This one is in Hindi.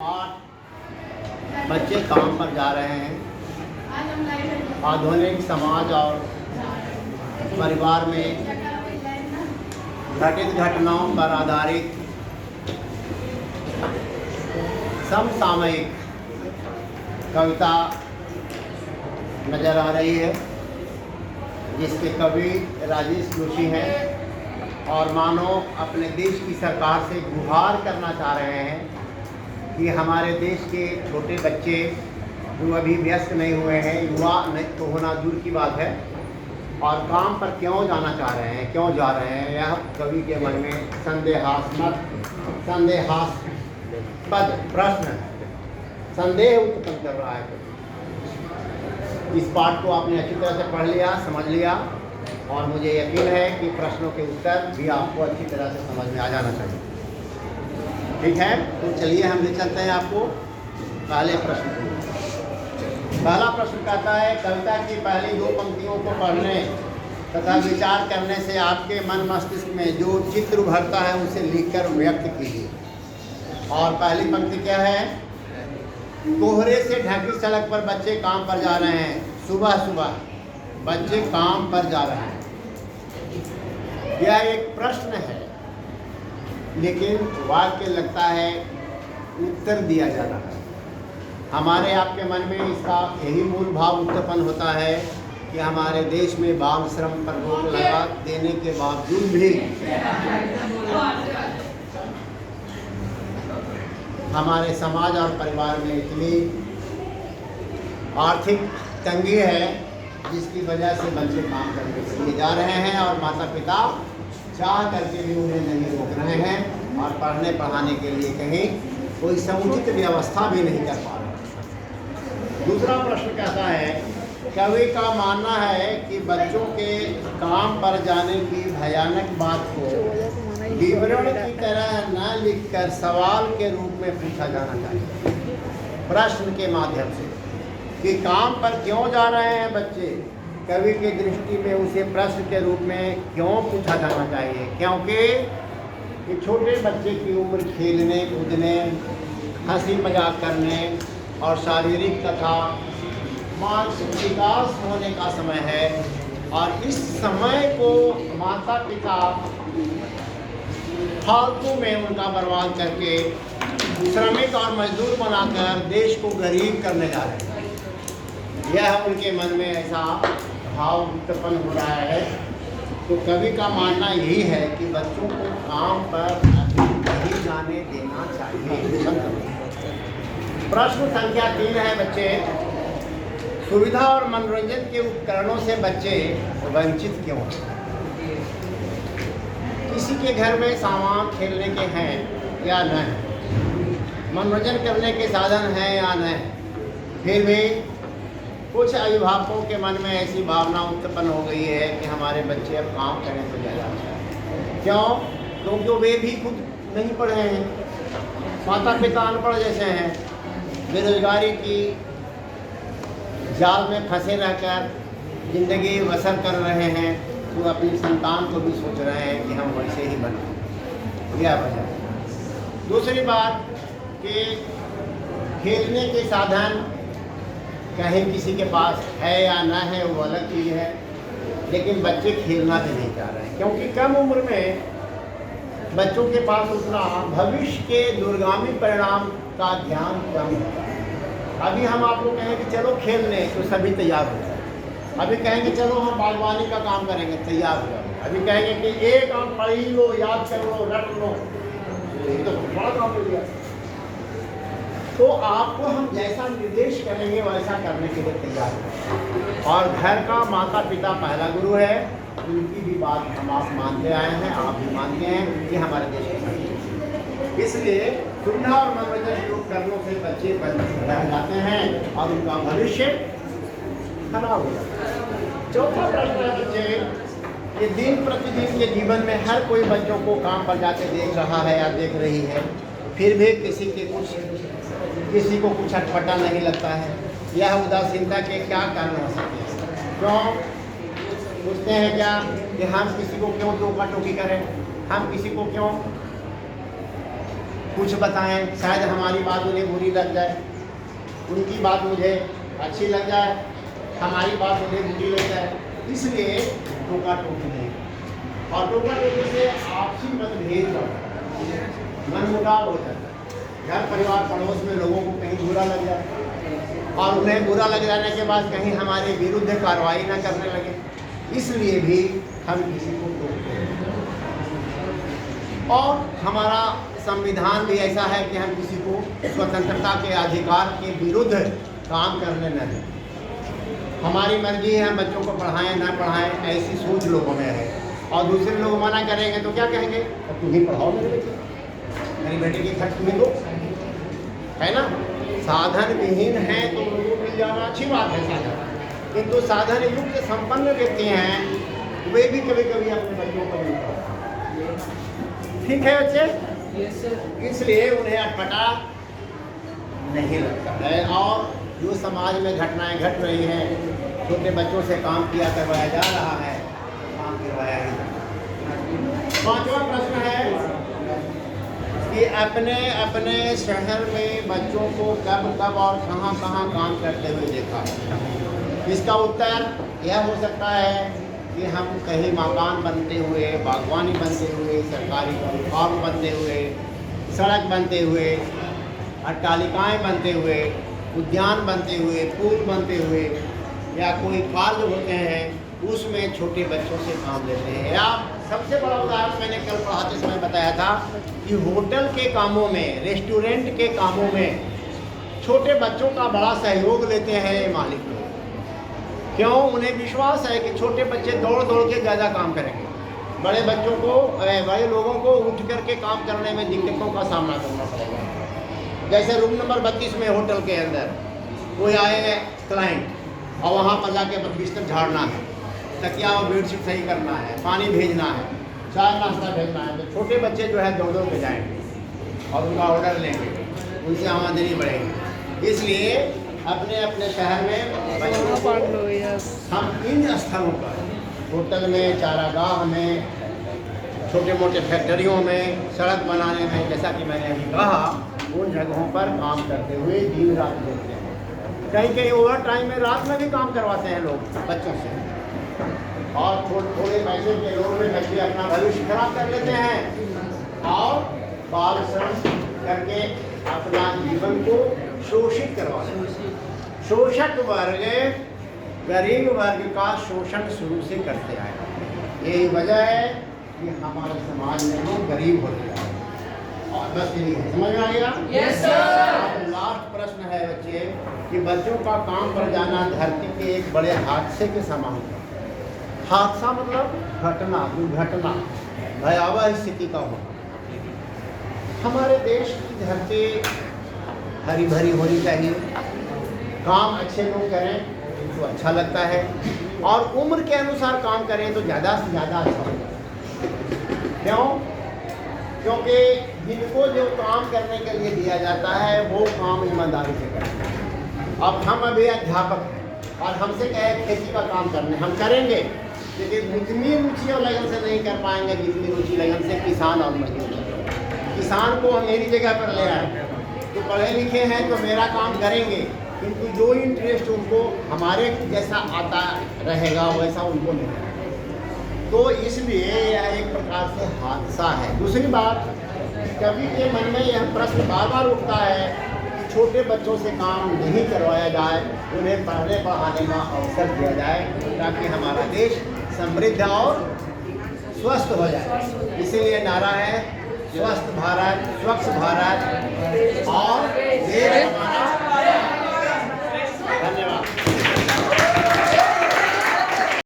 आज बच्चे काम पर जा रहे हैं। आधुनिक समाज और परिवार में घटित घटनाओं पर आधारित समसामयिक कविता नज़र आ रही है, जिसके कवि राजेश जोशी हैं और मानो अपने देश की सरकार से गुहार करना चाह रहे हैं कि हमारे देश के छोटे बच्चे जो अभी व्यस्त नहीं हुए हैं, युवा नहीं तो होना दूर की बात है, और काम पर क्यों जाना चाह रहे हैं, क्यों जा रहे हैं, यह कवि के मन में संदेहास्पद प्रश्न संदेह उत्पन्न कर रहा है। इस पाठ को आपने अच्छी तरह से पढ़ लिया, समझ लिया, और मुझे यकीन है कि प्रश्नों के उत्तर भी आपको अच्छी तरह से समझ में आ जाना चाहिए। ठीक है, तो चलिए हम ले चलते हैं आपको पहले प्रश्न को। पहला प्रश्न कहता है, कविता की पहली दो पंक्तियों को पढ़ने तथा विचार करने से आपके मन मस्तिष्क में जो चित्र उभरता है उसे लिखकर व्यक्त कीजिए। और पहली पंक्ति क्या है? कोहरे से ढकी सड़क पर बच्चे काम पर जा रहे हैं। सुबह सुबह बच्चे काम पर जा रहे हैं। यह एक प्रश्न है, लेकिन वाक्य लगता है उत्तर दिया जा रहा है। हमारे आपके मन में इसका यही मूल भाव उत्पन्न होता है कि हमारे देश में बाल श्रम पर रोक लगा देने के बावजूद भी हमारे समाज और परिवार में इतनी आर्थिक तंगी है, जिसकी वजह से बच्चे काम करने के लिए जा रहे हैं और माता पिता चाह करके भी उन्हें नहीं रोक रहे हैं और पढ़ने पढ़ाने के लिए कहीं कोई समुचित व्यवस्था भी नहीं कर पा रहे। दूसरा प्रश्न कहता है, कवि का मानना है कि बच्चों के काम पर जाने की भयानक बात को विवरण की तरह न लिखकर सवाल के रूप में पूछा जाना चाहिए, प्रश्न के माध्यम से, कि काम पर क्यों जा रहे हैं बच्चे। कवि की दृष्टि में उसे प्रश्न के रूप में क्यों पूछा जाना चाहिए, क्योंकि छोटे बच्चे की उम्र खेलने कूदने, हंसी मजाक करने और शारीरिक तथा मानसिक विकास होने का समय है, और इस समय को माता पिता फालतू में उनका बर्बाद करके श्रमिक और मजदूर बनाकर देश को गरीब करने जा रहे हैं। यह उनके मन में ऐसा भाव उत्पन्न हो रहा है। तो कवि का मानना यही है कि बच्चों को काम पर नहीं जाने देना चाहिए। प्रश्न संख्या 3 है, बच्चे सुविधा और मनोरंजन के उपकरणों से बच्चे वंचित क्यों हैं? किसी के घर में सामान खेलने के हैं या न हैं, मनोरंजन करने के साधन हैं या न हैं, फिर भी कुछ अभिभावकों के मन में ऐसी भावना उत्पन्न हो गई है कि हमारे बच्चे अब काम करने से ज़्यादा हैं। क्यों? क्योंकि वे भी खुद नहीं पढ़े हैं, माता पिता अनपढ़ जैसे हैं, बेरोजगारी की जाल में फंसे रहकर जिंदगी बसर कर रहे हैं, तो अपनी संतान को भी सोच रहे हैं कि हम वैसे ही बने। यह वजह। दूसरी बात कि खेलने के साधन कहीं किसी के पास है या ना है वो अलग चीज़ है, लेकिन बच्चे खेलना भी नहीं चाह रहे हैं, क्योंकि कम उम्र में बच्चों के पास उतना भविष्य के दूरगामी परिणाम का ज्ञान कम है। अभी हम आपको कहें कि चलो खेलने, तो सभी तैयार हो जाए। अभी कहेंगे चलो हम बागवानी का काम करेंगे, तैयार हो जाए। अभी कहेंगे कि एक आप पढ़ ही लो, याद कर लो, रट लो, ये तो बड़ा काम हो गया। तो आपको हम जैसा निर्देश करेंगे वैसा करने के लिए तैयार हो। और घर का माता पिता पहला गुरु है, उनकी भी बात हम आप मानते आए हैं, आप भी मानते हैं, ये हमारे देश के संस्कृति। इसलिए सुविधा और मनोरंजन के उपकरणों से बच्चे रह जाते हैं और उनका भविष्य खराब हो जाता है। चौथा प्रश्न है, बच्चे ये दिन प्रतिदिन के जीवन में हर कोई बच्चों को काम पर जाते देख रहा है या देख रही है, फिर भी किसी को कुछ अटपटा नहीं लगता है। यह उदासीनता के क्या कारण हो सकते हैं? क्यों पूछते हैं क्या कि हम किसी को क्यों टोका टोकी करें, हम किसी को क्यों कुछ बताएं, शायद हमारी बात उन्हें बुरी लग जाए, उनकी बात मुझे अच्छी लग जाए, हमारी बात उन्हें बुरी लग जाए, इसलिए टोका टोकी नहीं। और टोका टोकी से आपसी मतभेद मनमुटाव हो जाता है। घर परिवार पड़ोस में लोगों को कहीं बुरा लग जाए और उन्हें बुरा लग जाने के बाद कहीं हमारे विरुद्ध कार्रवाई न करने लगे, इसलिए भी हम किसी को टोकते हैं। और हमारा संविधान भी ऐसा है कि हम किसी को स्वतंत्रता के अधिकार के विरुद्ध काम करने न दें। हमारी मर्जी है हम बच्चों को पढ़ाएं ना पढ़ाएं, ऐसी सोच लोगों में है। और दूसरे लोग मना करेंगे तो क्या कहेंगे, अब तुम ही पढ़ाओ मेरे बेटे, मेरी बेटे की खर्च तुम्हें दो, है ना। साधन विहीन है तो लोगों को मिल जाना अच्छी बात है साधन, किंतु साधन युक्त संपन्न व्यक्ति हैं वे भी कभी कभी अपने बच्चों को नहीं पढ़ाते। ठीक है बच्चे, इसलिए उन्हें अटपटा नहीं लगता है। और जो समाज में घटनाएं घट रही हैं, छोटे बच्चों से काम किया करवाया जा रहा है, काम करवाया ही जाता है। पांचवा प्रश्न है कि अपने अपने शहर में बच्चों को कब कब और कहां कहां काम करते हुए देखा। इसका उत्तर यह हो सकता है कि हम कहीं मकान बनते हुए, बागवानी बनते हुए, सरकारी फार्म बनते हुए, सड़क बनते हुए, अट्टालिकाएँ बनते हुए, उद्यान बनते हुए, पुल बनते हुए, या कोई कार्य होते हैं उसमें छोटे बच्चों से काम लेते हैं। या सबसे बड़ा उदाहरण मैंने कल पढ़ाते समय बताया था कि होटल के कामों में, रेस्टोरेंट के कामों में छोटे बच्चों का बड़ा सहयोग लेते हैं मालिक लोग। क्यों? उन्हें विश्वास है कि छोटे बच्चे दौड़ दौड़ के ज़्यादा काम करेंगे, बड़े बच्चों को, बड़े लोगों को उठ करके काम करने में दिक्कतों का सामना करना पड़ेगा। जैसे रूम नंबर 32 में होटल के अंदर कोई आए क्लाइंट और वहाँ पर जाके बिस्तर झाड़ना है, तकिया और बेडशीट सही करना है, पानी भेजना है, चाय नाश्ता भेजना है, तो छोटे बच्चे जो है दौड़ दौड़ के जाएंगे और उनका ऑर्डर लेंगे, उनसे आमदनी बढ़ेगी। इसलिए अपने अपने शहर में हम इन स्थलों पर, होटल में, चारागाह में, छोटे मोटे फैक्ट्रियों में, सड़क बनाने में, जैसा कि मैंने अभी कहा, उन जगहों पर काम करते हुए दिन रात देखते हैं। कहीं कहीं ओवर टाइम में रात में भी काम करवाते हैं लोग बच्चों से, और थोड़े पैसे के लोग में बच्चे अपना भविष्य खराब कर लेते हैं और बाल श्रम करके अपना जीवन को शोषित करवाते हैं। शोषक वर्ग गरीब वर्ग का शोषण शुरू से करते आए, यही वजह है कि हमारे समाज में लोग गरीब होते आए। और बस यही है, समझ में आ गया? Yes sir. लास्ट प्रश्न है बच्चे कि बच्चों का काम पर जाना धरती के एक बड़े हादसे के समान है। हादसा मतलब घटना, दुर्घटना, भयावह स्थिति का होना। हमारे देश की धरती हरी भरी होनी चाहिए, काम अच्छे लोग करें तो अच्छा लगता है, और उम्र के अनुसार काम करें तो ज़्यादा से ज़्यादा अच्छा होता है। क्यों? क्योंकि जिनको जो काम करने के लिए दिया जाता है वो काम ईमानदारी से करते हैं। अब हम अभी अध्यापक हैं और हमसे कहे खेती का काम करने, हम करेंगे, लेकिन जितनी रुचि और लगन से नहीं कर पाएंगे जितनी रुचि लगन से किसान और मजदूर। किसान को हम मेरी जगह पर ले आए तो पढ़े लिखे हैं तो मेरा काम करेंगे, किंतु जो इंटरेस्ट उनको हमारे जैसा आता रहेगा वैसा उनको नहीं। तो इसलिए यह एक प्रकार से हादसा है। दूसरी बात, कवि के मन में यह प्रश्न बार बार उठता है कि छोटे बच्चों से काम नहीं करवाया जाए, उन्हें पढ़ने पढ़ाने का अवसर दिया जाए ताकि हमारा देश समृद्ध और स्वस्थ हो जाए। इसीलिए नारा है स्वस्थ भारत, स्वच्छ भारत और